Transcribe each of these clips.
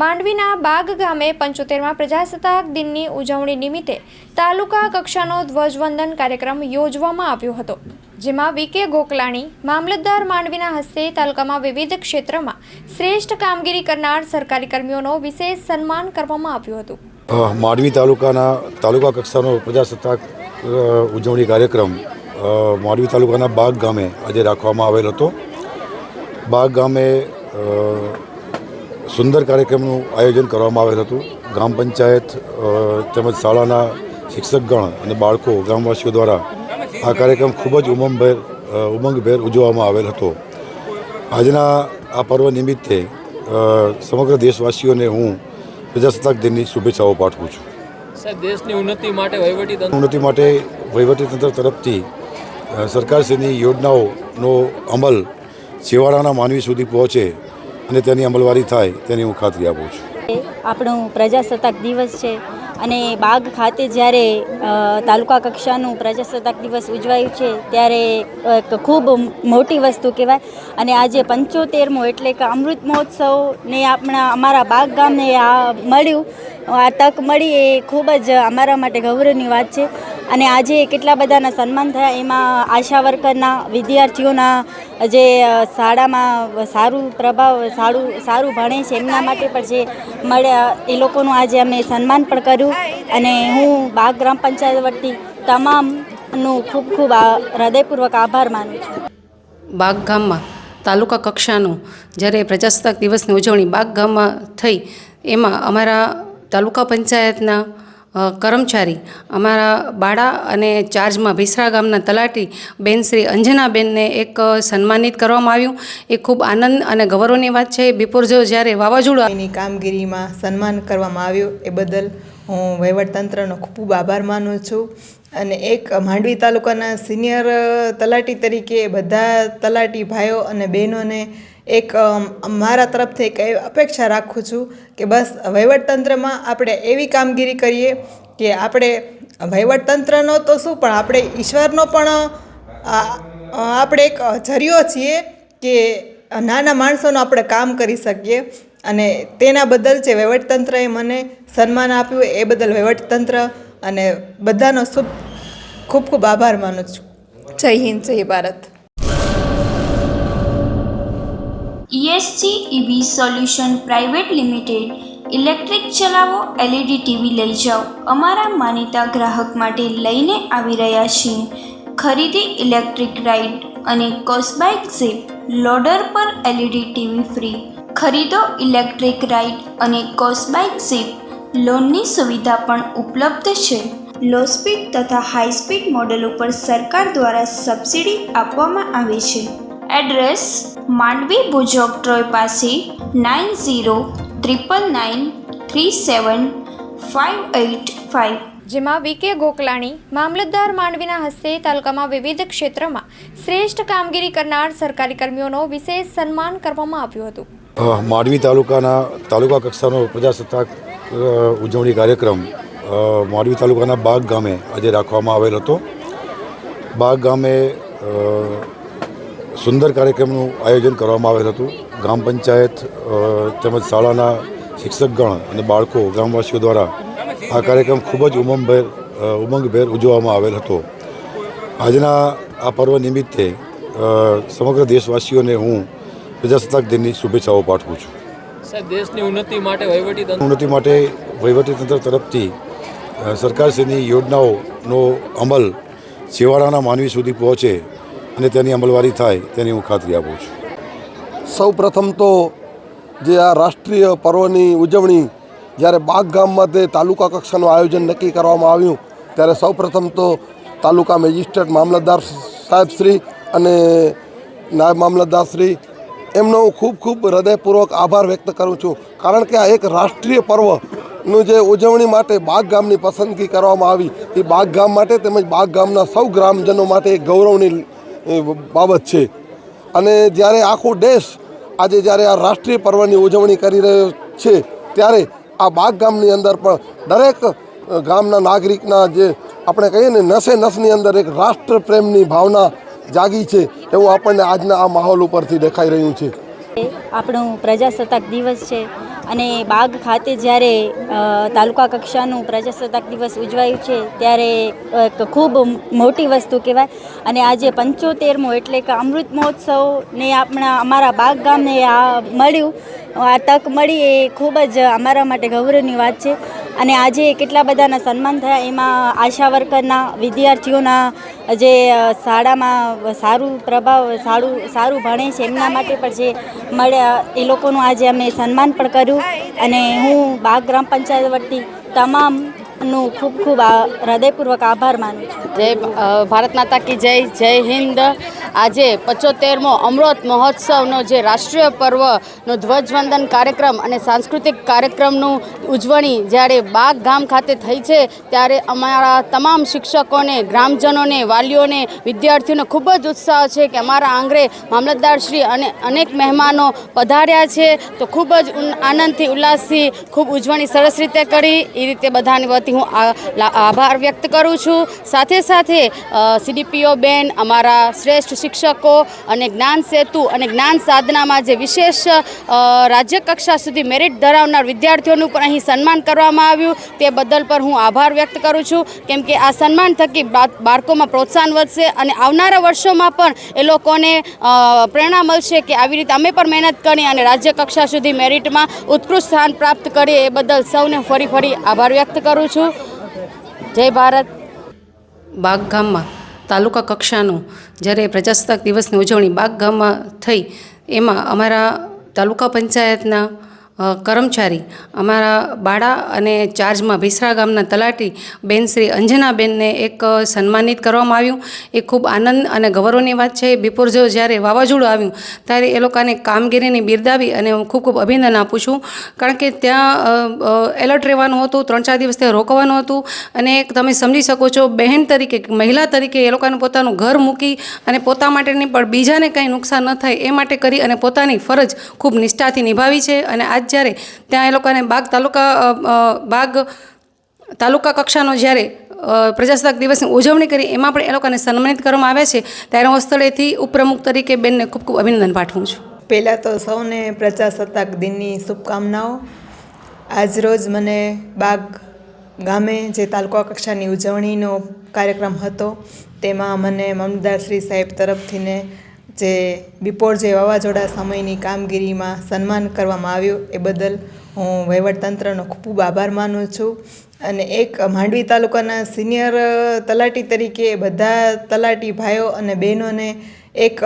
માંડવીના બાગ ગામે 75મા પ્રજાસત્તાક દિનની ઉજવણી નિમિત્તે તાલુકા કક્ષાનો ધ્વજવંદન કાર્યક્રમ યોજવામાં આવ્યો હતો, જેમાં વી.કે. ગોકલાણી મામલતદાર માંડવીના હસ્તે તાલુકામાં વિવિધ ક્ષેત્રમાં શ્રેષ્ઠ કામગીરી કરનાર સરકારી કર્મીઓનો વિશેષ સન્માન કરવામાં આવ્યું હતું. માંડવી તાલુકા કક્ષાનો પ્રજાસત્તાક ઉજવણી કાર્યક્રમ માંડવી તાલુકાના બાગ ગામે આજે રાખવામાં આવેલ હતો. બાગ ગામે સુંદર કાર્યક્રમનું આયોજન કરવામાં આવેલ હતું. ગ્રામ પંચાયત તેમજ શાળાના શિક્ષકગણ અને બાળકો ગ્રામવાસીઓ દ્વારા આ કાર્યક્રમ ખૂબ જ ઉમંગભેર ઉજવવામાં આવેલ હતો. આજના આ પર્વ નિમિત્તે સમગ્ર દેશવાસીઓને હું પ્રજાસત્તાક દિનની શુભેચ્છાઓ પાઠવું છું. સાહેબ, દેશની ઉન્નતિ માટે વહીવટીતંત્ર તરફથી સરકારશ્રીની યોજનાઓનો અમલ છેવાડાના માનવી સુધી પહોંચે અને તેની અમલવારી થાય તેની હું ખાતરી આપું છું. આપણો પ્રજાસત્તાક દિવસ છે અને બાગ ખાતે જ્યારે તાલુકા કક્ષાનું પ્રજાસત્તાક દિવસ ઉજવાયું છે ત્યારે ખૂબ મોટી વસ્તુ કહેવાય. અને આજે 75મો એટલે કે અમૃત મહોત્સવને અમારા બાગ ગામને આ તક મળી એ ખૂબ જ અમારા માટે ગૌરવની વાત છે. અને આજે કેટલા બધાના સન્માન થયા, એમાં આશા વર્કરના વિદ્યાર્થીઓના જે શાળામાં સારું ભણે છે એમના માટે પણ જે મળ્યા એ લોકોનું આજે અમે સન્માન પણ કર્યું. અને હું બાગ ગ્રામ પંચાયત વતી તમામનું ખૂબ હૃદયપૂર્વક આભાર માનું છું. બાગ ગામમાં તાલુકા કક્ષાનું જ્યારે પ્રજાસત્તાક દિવસની ઉજવણી બાગ ગામમાં થઈ, એમાં અમારા તાલુકા પંચાયતના કર્મચારી અમારા બાળા અને ચાર્જમાં ભીસરા ગામના તલાટી બેન શ્રી અંજનાબેનને એક સન્માનિત કરવામાં આવ્યું. એ ખૂબ આનંદ અને ગૌરવની વાત છે. બપોર જ્યારે વાવાઝોડું કામગીરીમાં સન્માન કરવામાં આવ્યું એ બદલ હું વહીવટતંત્રનો ખૂબ આભાર માનું છું. અને એક માંડવી તાલુકાના સિનિયર તલાટી તરીકે બધા તલાટી ભાઈઓ અને બહેનોને એક મારા તરફથી એક અપેક્ષા રાખું છું કે બસ વહીવટતંત્રમાં આપણે એવી કામગીરી કરીએ કે આપણે વહીવટતંત્રનો તો શું પણ આપણે ઈશ્વરનો પણ આપણે એક જરિયો છીએ કે નાના માણસોનું આપણે કામ કરી શકીએ. અને તેના બદલ જે વહીવટતંત્રએ મને સન્માન આપ્યું એ બદલ વહીવટતંત્ર અને બધાનો ખૂબ આભાર માનું છું. જય હિન્દ, જય Bharat. ESG EV solution private limited. Electric ચલાવો, LED ટીવી લઈ જાઓ. અમારા માનીતા ગ્રાહક માટે લઈને આવી રહ્યા છીએ ખરીદી ઇલેક્ટ્રિક રાઇડ અને કોસ્બાઇક ઝીપ. લોડર પર LED ટીવી ફ્રી. ખરીદો ઇલેક્ટ્રિક રાઇડ અને કોસ્બાઇક ઝીપ. લોનની સુવિધા પણ ઉપલબ્ધ છે. લો સ્પીડ તથા હાઈ સ્પીડ મોડેલ ઉપર સરકાર દ્વારા સબસિડી આપવામાં આવે છે. એડ્રેસ: માંડવી ભુજોક ટ્રોય પાસે 9099937585, જેમાં વી.કે. ગોકલાણી મામલતદાર માંડવીના હસ્તે તાલુકામાં વિવિધ ક્ષેત્રમાં શ્રેષ્ઠ કામગીરી કરનાર સરકારી કર્મીઓનો વિશેષ સન્માન કરવામાં આવ્યું હતું. માંડવી તાલુકા કક્ષાનો પ્રજાસત્તાક ઉજવણી કાર્યક્રમ માંડવી તાલુકાના બાગ ગામે આજે રાખવામાં આવેલ હતો. બાગ ગામે સુંદર કાર્યક્રમનું આયોજન કરવામાં આવેલ હતું. ગ્રામ પંચાયત તેમજ શાળાના શિક્ષકગણ અને બાળકો ગ્રામવાસીઓ દ્વારા આ કાર્યક્રમ ખૂબ જ ઉમંગભેર ઉજવવામાં આવેલ હતો. આજના આ પર્વ નિમિત્તે સમગ્ર દેશવાસીઓને હું પ્રજાસત્તાક દિનની શુભેચ્છાઓ પાઠવું છું. સાહેબ, દેશની ઉન્નતિ માટે વહીવટીતંત્ર તરફથી સરકારશ્રીની યોજનાઓનો અમલ છેવાડાના માનવી સુધી પહોંચે અને તેની અમલવારી થાય તેની હું ખાતરી આપું છું. સૌ પ્રથમ તો જે આ રાષ્ટ્રીય પર્વની ઉજવણી જ્યારે બાગ ગામમાં તે તાલુકા કક્ષાનું આયોજન નક્કી કરવામાં આવ્યું ત્યારે સૌ પ્રથમ તો તાલુકા મેજિસ્ટ્રેટ મામલતદાર સાહેબશ્રી અને નાયબ મામલતદારશ્રી એમનો હું ખૂબ હૃદયપૂર્વક આભાર વ્યક્ત કરું છું. કારણ કે આ એક રાષ્ટ્રીય પર્વનું જે ઉજવણી માટે બાગ ગામની પસંદગી કરવામાં આવી એ બાગ ગામ માટે તેમજ બાગ ગામના સૌ ગ્રામજનો માટે એક ગૌરવની બાબત છે. અને જ્યારે આખો દેશ આજે જ્યારે આ રાષ્ટ્રીય પર્વની ઉજવણી કરી રહ્યો છે ત્યારે આ બાગ ગામની અંદર પણ દરેક ગામના નાગરિકના જે આપણે કહીએ ને નસની અંદર એક રાષ્ટ્ર પ્રેમની ભાવના જાગી છે એવું આપણને આજના આ માહોલ ઉપરથી દેખાઈ રહ્યું છે. આપણો પ્રજાસત્તાક દિવસ છે અને બાગ ખાતે જ્યારે તાલુકા કક્ષાનું પ્રજાસત્તાક દિવસ ઉજવાયું છે ત્યારે એક ખૂબ મોટી વસ્તુ કહેવાય. અને આજે 75મો એટલે કે અમૃત મહોત્સવને અમારા બાગ ગામને મળ્યું, આ તક મળી એ ખૂબ જ અમારા માટે ગૌરવની વાત છે. અને આજે કેટલા બધાના સન્માન થયા, એમાં આશા વર્કરના, વિદ્યાર્થીઓના જે શાળામાં સારું ભણે છે એમના માટે પણ જે મળ્યા એ લોકોનું આજે અમે સન્માન પણ કર્યું. અને હું બાગ ગ્રામ પંચાયત વતી તમામનું ખૂબ ખૂબ હૃદયપૂર્વક આભાર માનું છું. જય ભારત માતા કી જય, જય હિન્દ. આજે 75મો અમૃત મહોત્સવનો જે રાષ્ટ્રીય પર્વનો ધ્વજવંદન કાર્યક્રમ અને સાંસ્કૃતિક કાર્યક્રમનું ઉજવણી જ્યારે બાગ ગામ ખાતે થઈ છે, ત્યારે અમારા તમામ શિક્ષકોને, ગ્રામજનોને, વાલીઓને, વિદ્યાર્થીઓને ખૂબ જ ઉત્સાહ છે કે અમારા આંગણે મામલતદારશ્રી અને અનેક મહેમાનો પધાર્યા છે, તો ખૂબ જ આનંદથી, ઉલ્લાસથી ખૂબ ઉજવણી સરસ રીતે કરી. એ રીતે બધાની વતી હું આભાર વ્યક્ત કરું છું. સાથે સાથે CDPO બેન, અમારા શ્રેષ્ઠ શિક્ષકો અને જ્ઞાન સેતુ અને જ્ઞાન સાધનામાં જે વિશેષ રાજ્ય કક્ષા સુધી મેરિટ ધરાવનાર વિદ્યાર્થીઓનું પણ અહીં સન્માન કરવામાં આવ્યું, તે બદલ પર હું આભાર વ્યક્ત કરું છું. કેમ કે આ સન્માન થકી બાળકોમાં પ્રોત્સાહન વધશે અને આવનારા વર્ષોમાં પણ એ લોકોને પ્રેરણા મળશે કે આવી રીતે અમે પણ મહેનત કરી અને રાજ્ય કક્ષા સુધી મેરિટમાં ઉત્કૃષ્ટ સ્થાન પ્રાપ્ત કરીએ. એ બદલ સૌને ફરી આભાર વ્યક્ત કરું છું. જય ભારત. બાગ ગામમાં તાલુકા કક્ષાનું જ્યારે પ્રજાસત્તાક દિવસની ઉજવણી બાગ ગામમાં થઈ, એમાં અમારા તાલુકા પંચાયતના કર્મચારી, અમારા બાળા અને ચાર્જમાં ભીસરા ગામના તલાટી બેન શ્રી અંજનાબેનને એક સન્માનિત કરવામાં આવ્યું. એ ખૂબ આનંદ અને ગૌરવની વાત છે. બિપોર જો જ્યારે વાવાઝોડું આવ્યું ત્યારે એ લોકોને કામગીરીને બિરદાવી અને હું ખૂબ ખૂબ અભિનંદન આપું છું. કારણ કે ત્યાં એલર્ટ રહેવાનું હતું, 3-4 દિવસ ત્યાં રોકવાનું હતું. અને તમે સમજી શકો છો, બહેન તરીકે, મહિલા તરીકે એ લોકોને પોતાનું ઘર મૂકી અને પોતા માટેની પણ બીજાને કંઈ નુકસાન ન થાય એ માટે કરી અને પોતાની ફરજ ખૂબ નિષ્ઠાથી નિભાવી છે. અને આજ જ્યારે ત્યાં એ લોકોને બાગ તાલુકા કક્ષાનો જ્યારે પ્રજાસત્તાક દિવસની ઉજવણી કરી, એમાં પણ એ લોકોને સન્માનિત કરવામાં આવ્યા છે, ત્યારે હું સ્થળેથી ઉપપ્રમુખ તરીકે બેનને ખૂબ ખૂબ અભિનંદન પાઠવું છું. પહેલાં તો સૌને પ્રજાસત્તાક દિનની શુભકામનાઓ. આજરોજ મને બાગ ગામે જે તાલુકા કક્ષાની ઉજવણીનો કાર્યક્રમ હતો, તેમાં મને મામલતદાર શ્રી સાહેબ તરફથીને જે બિપોર જે વાવાઝોડા સમયની કામગીરીમાં સન્માન કરવામાં આવ્યું, એ બદલ હું વહીવટતંત્રનો ખૂબ ખૂબ આભાર માનું છું. અને એક માંડવી તાલુકાના સિનિયર તલાટી તરીકે બધા તલાટી ભાઈઓ અને બહેનોને એક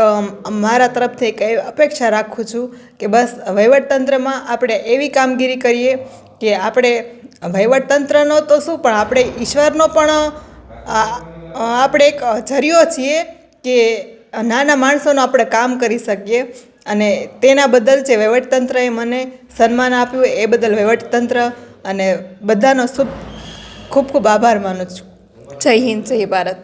મારા તરફથી એક અપેક્ષા રાખું છું કે બસ વહીવટતંત્રમાં આપણે એવી કામગીરી કરીએ કે આપણે વહીવટતંત્રનો તો શું, પણ આપણે ઈશ્વરનો પણ આપણે એક જરિયો છીએ કે નાના માણસોનું આપણે કામ કરી શકીએ. અને તેના બદલ જે વહીવટતંત્રએ મને સન્માન આપ્યું, એ બદલ વહીવટતંત્ર અને બધાનો ખૂબ ખૂબ આભાર માનું છું. જય હિન્દ, જય ભારત.